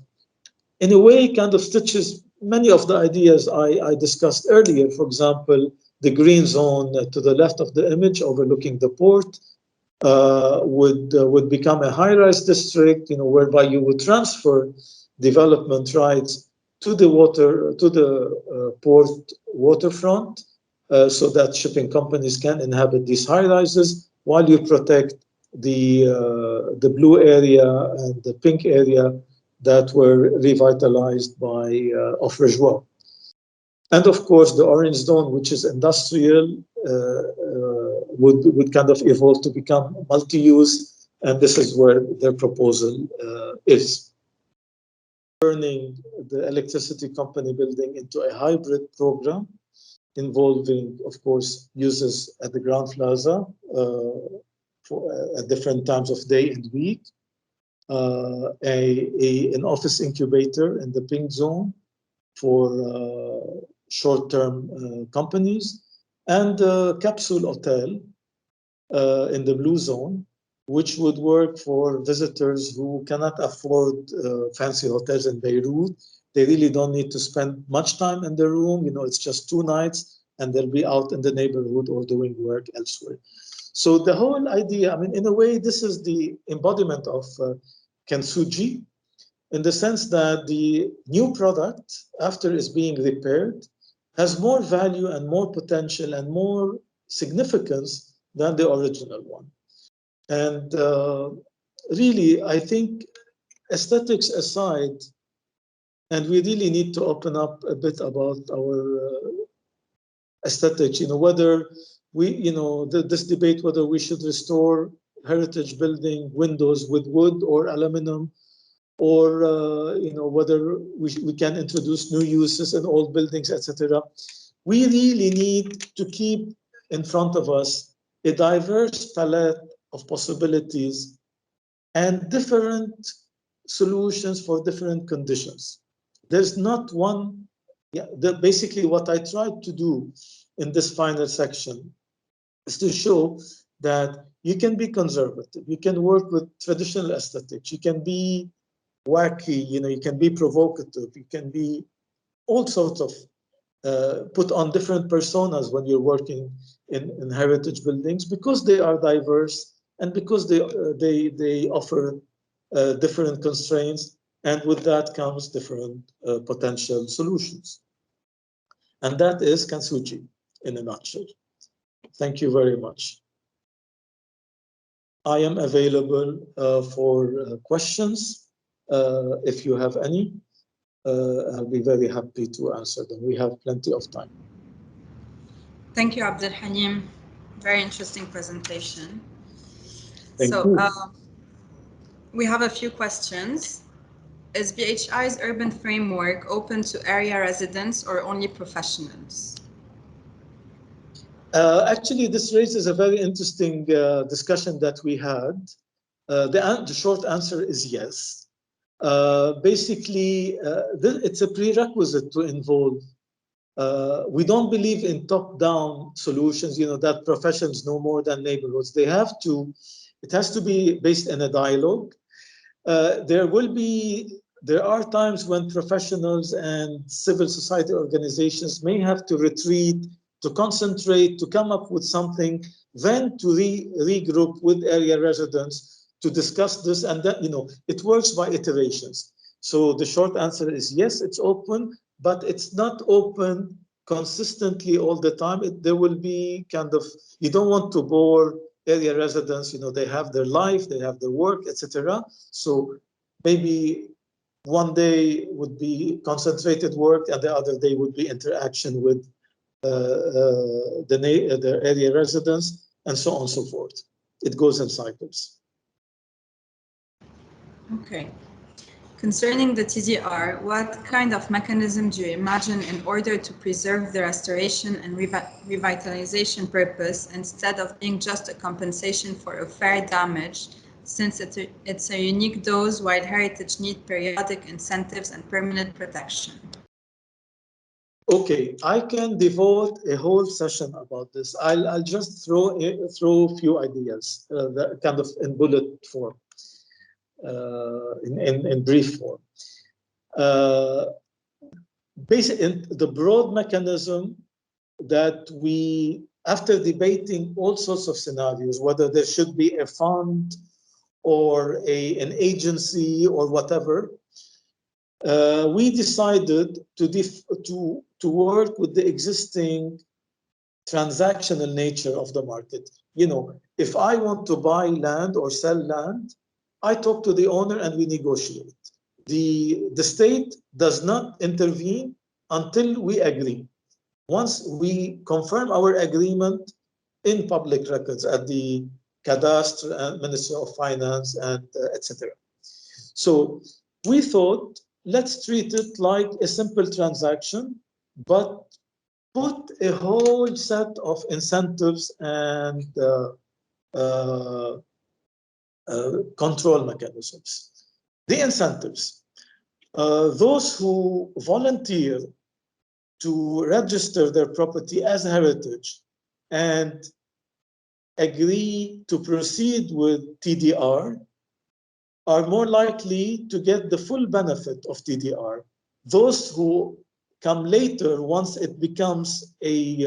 in a way kind of stitches many of the ideas I discussed earlier. For example, the green zone to the left of the image overlooking the port would become a high-rise district, whereby you would transfer development rights to the port waterfront, so that shipping companies can inhabit these high-rises while you protect the blue area and the pink area that were revitalized by Offre-Joie. And of course, the orange zone, which is industrial, would kind of evolve to become multi-use, and this is where their proposal is. Turning the electricity company building into a hybrid program involving, of course, uses at the ground plaza at different times of day and week, an office incubator in the pink zone for short-term companies, and a capsule hotel in the blue zone, which would work for visitors who cannot afford fancy hotels in Beirut. They really don't need to spend much time in the room. It's just 2 nights, and they'll be out in the neighborhood or doing work elsewhere. So the whole idea, in a way, this is the embodiment of Kintsugi, in the sense that the new product, after it's being repaired, has more value and more potential and more significance than the original one. And really, I think aesthetics aside, and we really need to open up a bit about our aesthetics, whether we, this debate whether we should restore heritage building windows with wood or aluminum, or whether we can introduce new uses in old buildings, etc. We really need to keep in front of us a diverse palette of possibilities and different solutions for different conditions. There's not one. Basically, what I tried to do in this final section is to show that you can be conservative, you can work with traditional aesthetics, you can be wacky, you can be provocative, you can be all sorts of put on different personas when you're working in heritage buildings, because they are diverse and because they offer different constraints, and with that comes different potential solutions. And that is Kintsugi in a nutshell. Thank you very much. I am available for questions if you have any. I'll be very happy to answer them. We have plenty of time. Thank you, Abdul-Halim. Very interesting presentation. Thank you. We have a few questions. Is BHI's urban framework open to area residents or only professionals? Actually, this raises a very interesting discussion that we had. The short answer is yes. Basically, it's a prerequisite to involve. We don't believe in top-down solutions, that professions know more than neighborhoods. It has to be based in a dialogue. There are times when professionals and civil society organizations may have to retreat, to concentrate, to come up with something, then to regroup with area residents to discuss this, and that, it works by iterations. So the short answer is yes, it's open, but it's not open consistently all the time. There will be you don't want to bore area residents, they have their life, they have their work, etc. So maybe one day would be concentrated work and the other day would be interaction with the area residents, and so on and so forth. It goes in cycles. Okay. Concerning the TDR, what kind of mechanism do you imagine in order to preserve the restoration and revitalization purpose instead of being just a compensation for a fair damage, since it's a unique dose while heritage need periodic incentives and permanent protection? Okay, I can devote a whole session about this. I'll just throw a few ideas, that kind of in bullet form, in brief form. Basically, the broad mechanism that we, after debating all sorts of scenarios, whether there should be a fund or an agency or whatever, we decided to work with the existing transactional nature of the market. You know, if I want to buy land or sell land, I talk to the owner and we negotiate. The state does not intervene until we agree. Once we confirm our agreement in public records at the Cadastre and Ministry of Finance and etc. So we thought, let's treat it like a simple transaction, but put a whole set of incentives and control mechanisms. The incentives, those who volunteer to register their property as heritage and agree to proceed with TDR are more likely to get the full benefit of TDR. Those who come later, once it becomes a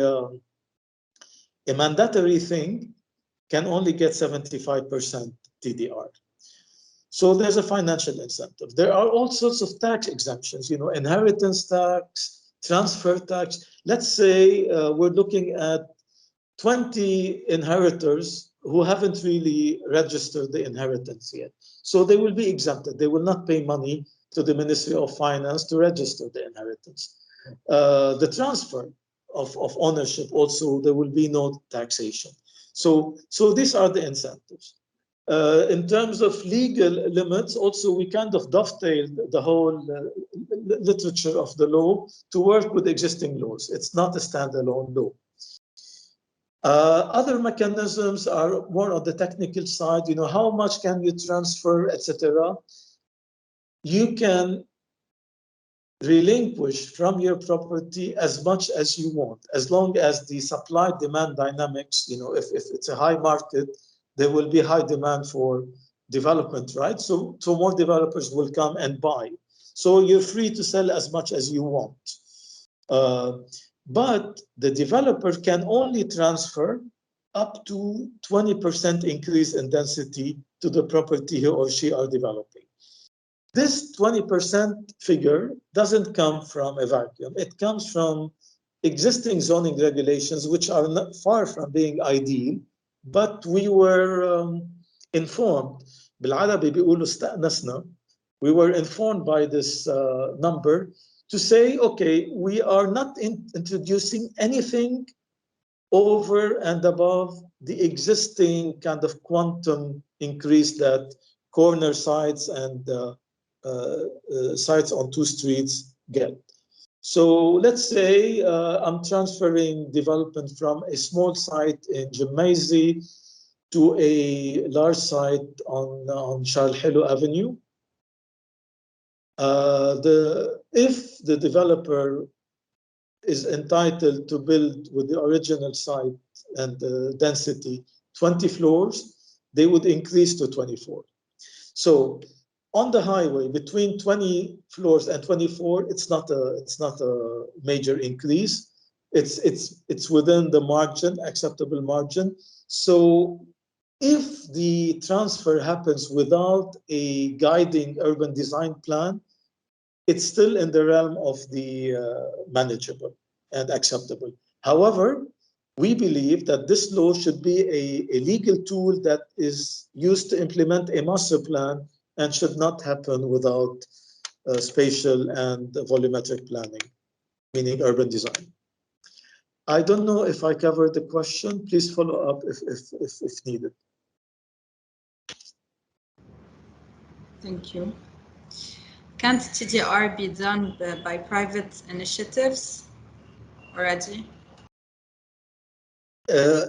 mandatory thing, can only get 75% TDR. So there's a financial incentive. There are all sorts of tax exemptions, you know, inheritance tax, transfer tax. Let's say we're looking at 20 inheritors who haven't really registered the inheritance yet. So they will be exempted. They will not pay money to the Ministry of Finance to register the inheritance. The transfer of ownership also, there will be no taxation. So these are the incentives. In terms of legal limits, also we kind of dovetailed the whole literature of the law to work with existing laws. It's not a standalone law. Other mechanisms are more on the technical side, you know, how much can you transfer, etc. You can relinquish from your property as much as you want, as long as the supply-demand dynamics, you know, if it's a high market, there will be high demand for development, right? So more developers will come and buy. So you're free to sell as much as you want. But the developer can only transfer up to 20% increase in density to the property he or she are developing. This 20% figure doesn't come from a vacuum. It comes from existing zoning regulations, which are not far from being ideal, but we were informed. بالعربي بيقولوا استأنسنا. We were informed by this number to say, okay, we are not introducing anything over and above the existing kind of quantum increase that corner sites and sites on two streets get. So let's say I'm transferring development from a small site in Jummaizi to a large site on Charles Hello Avenue. If the developer is entitled to build with the original site and the density 20 floors, they would increase to 24. So on the highway between 20 floors and 24, it's not a major increase. It's within the margin, acceptable margin. So if the transfer happens without a guiding urban design plan, it's still in the realm of the manageable and acceptable. However, we believe that this law should be a legal tool that is used to implement a master plan and should not happen without spatial and volumetric planning, meaning urban design. I don't know if I covered the question. Please follow up if needed. Thank you. Can't TDR be done by private initiatives already?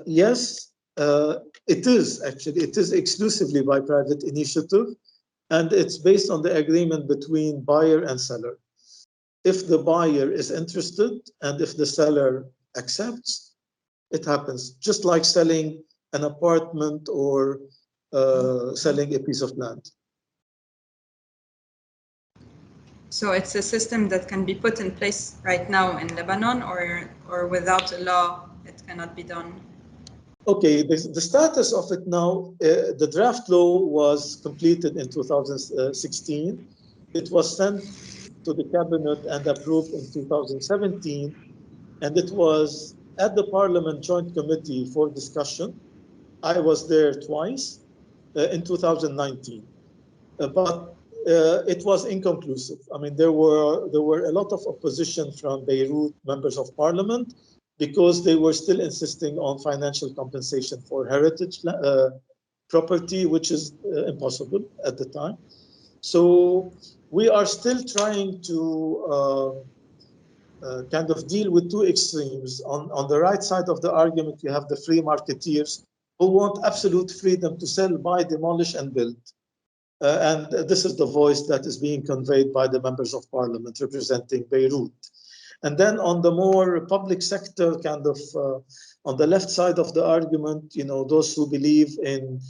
Yes, it is actually. It is exclusively by private initiative, and it's based on the agreement between buyer and seller. If the buyer is interested and if the seller accepts, it happens. Just like selling an apartment or selling a piece of land. So it's a system that can be put in place right now in Lebanon, or without a law, it cannot be done? Okay, the status of it now, the draft law was completed in 2016. It was sent to the cabinet and approved in 2017, and it was at the Parliament Joint Committee for discussion. I was there twice in 2019, but it was inconclusive. I mean, there were a lot of opposition from Beirut members of parliament because they were still insisting on financial compensation for heritage property, which is impossible at the time. So we are still trying to kind of deal with two extremes. On the right side of the argument, you have the free marketeers who want absolute freedom to sell, buy, demolish, and build. And this is the voice that is being conveyed by the members of parliament representing Beirut. And then on the more public sector, kind of on the left side of the argument, you know, those who believe in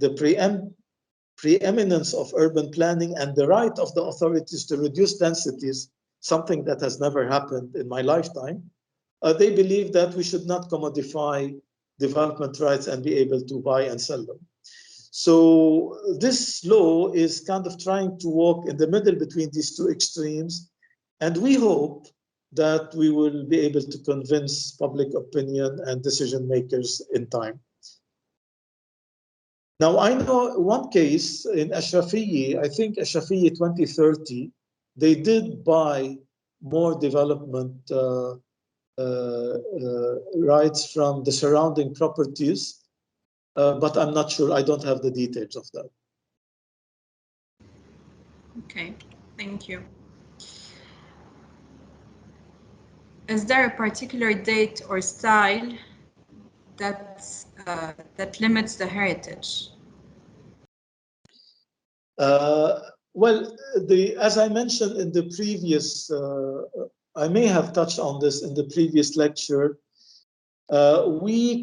the preeminence of urban planning and the right of the authorities to reduce densities, something that has never happened in my lifetime. They believe that we should not commodify development rights and be able to buy and sell them. So this law is kind of trying to walk in the middle between these two extremes. And we hope that we will be able to convince public opinion and decision makers in time. Now, I know one case in Ashrafiye, I think Ashrafiye 2030, they did buy more development rights from the surrounding properties, but I'm not sure. I don't have the details of that. Okay, thank you. Is there a particular date or style that limits the heritage? Well, as I mentioned in the previous, I may have touched on this in the previous lecture. We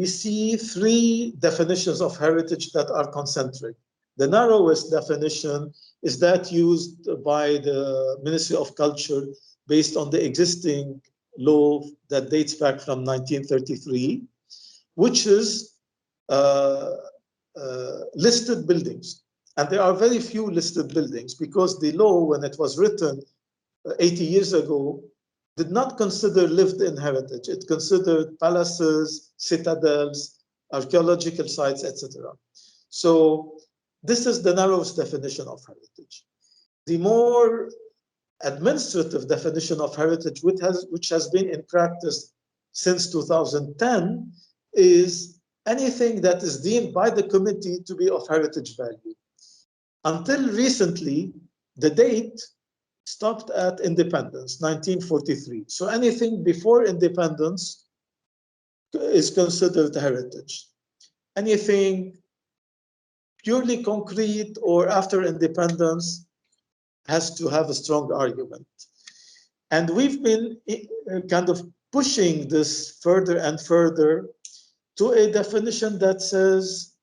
see three definitions of heritage that are concentric. The narrowest definition is that used by the Ministry of Culture based on the existing law that dates back from 1933, which is listed buildings. And there are very few listed buildings because the law, when it was written 80 years ago, did not consider lived-in heritage. It considered palaces, citadels, archaeological sites, etc. So this is the narrowest definition of heritage. The more administrative definition of heritage, which has been in practice since 2010, is anything that is deemed by the committee to be of heritage value. Until recently, the date stopped at independence, 1943. So anything before independence is considered heritage. Anything purely concrete or after independence has to have a strong argument. And we've been kind of pushing this further and further to a definition that says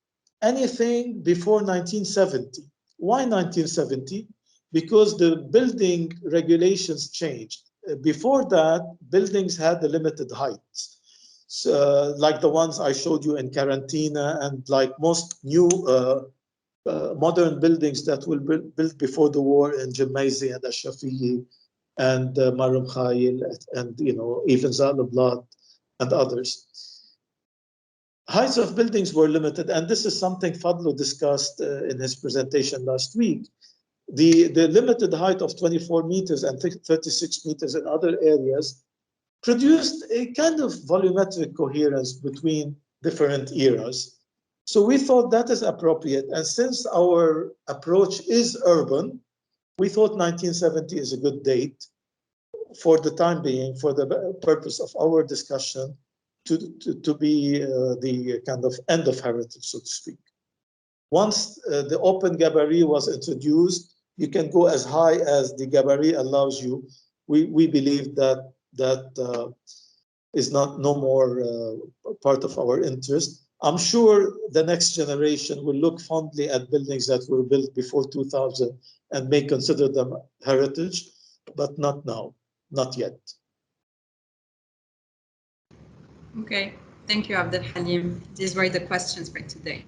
anything before 1970. Why 1970? Because the building regulations changed. Before that, buildings had a limited height, so, like the ones I showed you in Karantina, and like most new modern buildings that were built before the war in Jemaisi and Ashrafiye and Marum Khail and even Zalablat and others. Heights of buildings were limited, and this is something Fadlo discussed in his presentation last week. The limited height of 24 meters and 36 meters in other areas produced a kind of volumetric coherence between different eras. So we thought that is appropriate. And since our approach is urban, we thought 1970 is a good date for the time being, for the purpose of our discussion, to be the kind of end of heritage, so to speak. Once the open gabarit was introduced, you can go as high as the gabarit allows you. We believe that is no more part of our interest. I'm sure the next generation will look fondly at buildings that were built before 2000 and may consider them heritage, but not now, not yet. Okay, thank you, Abdul-Halim. These were the questions for today.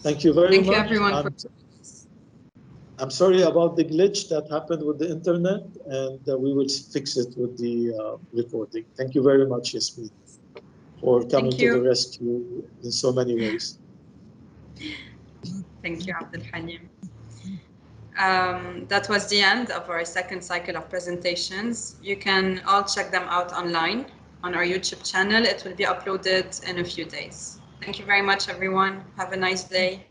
Thank you very much. Thank you, everyone. I'm sorry about the glitch that happened with the internet, and we will fix it with the recording. Thank you very much, Yasmin, for coming to the rescue in so many ways. Thank you, Abdul-Halim. That was the end of our second cycle of presentations. You can all check them out online on our YouTube channel. It will be uploaded in a few days. Thank you very much, everyone. Have a nice day.